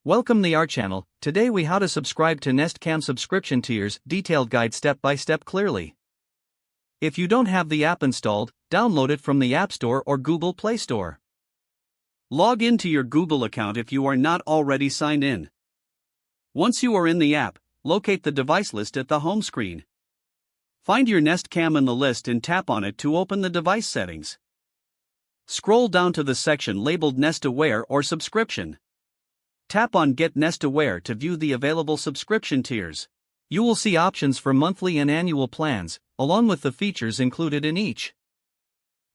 Welcome to our channel. Today we how to subscribe to Nest Cam subscription tiers, detailed guide step by step clearly. If you don't have the app installed, download it from the App Store or Google Play Store. Log into your Google account if you are not already signed in. Once you are in the app, locate the device list at the home screen. Find your Nest Cam in the list and tap on it to open the device settings. Scroll down to the section labeled Nest Aware or Subscription. Tap on Get Nest Aware to view the available subscription tiers. You will see options for monthly and annual plans, along with the features included in each.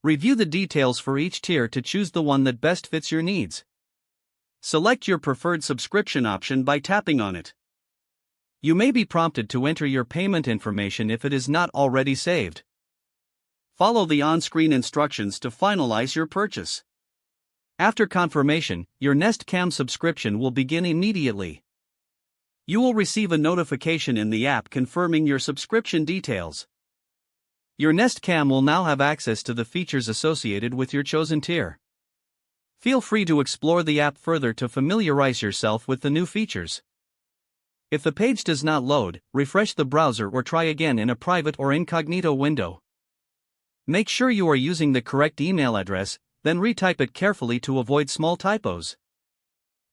Review the details for each tier to choose the one that best fits your needs. Select your preferred subscription option by tapping on it. You may be prompted to enter your payment information if it is not already saved. Follow the on-screen instructions to finalize your purchase. After confirmation, your Nest Cam subscription will begin immediately. You will receive a notification in the app confirming your subscription details. Your Nest Cam will now have access to the features associated with your chosen tier. Feel free to explore the app further to familiarize yourself with the new features. If the page does not load, refresh the browser or try again in a private or incognito window. Make sure you are using the correct email address, then retype it carefully to avoid small typos.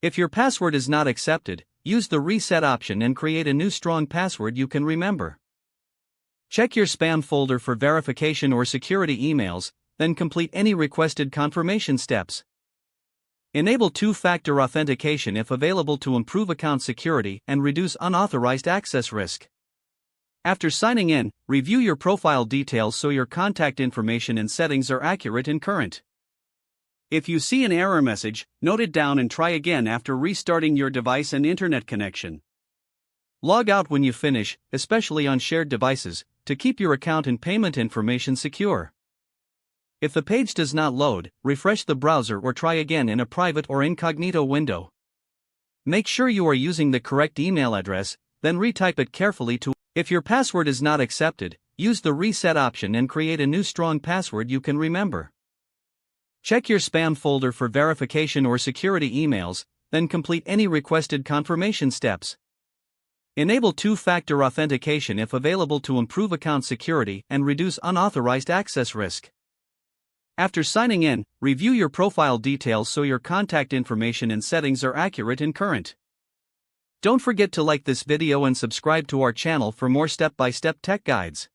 If your password is not accepted, use the reset option and create a new strong password you can remember. Check your spam folder for verification or security emails, then complete any requested confirmation steps. Enable two-factor authentication if available to improve account security and reduce unauthorized access risk. After signing in, review your profile details so your contact information and settings are accurate and current. If you see an error message, note it down and try again after restarting your device and internet connection. Log out when you finish, especially on shared devices, to keep your account and payment information secure. If the page does not load, refresh the browser or try again in a private or incognito window. Make sure you are using the correct email address, then retype it carefully to. If your password is not accepted, use the reset option and create a new strong password you can remember. Check your spam folder for verification or security emails, then complete any requested confirmation steps. Enable two-factor authentication if available to improve account security and reduce unauthorized access risk. After signing in, review your profile details so your contact information and settings are accurate and current. Don't forget to like this video and subscribe to our channel for more step-by-step tech guides.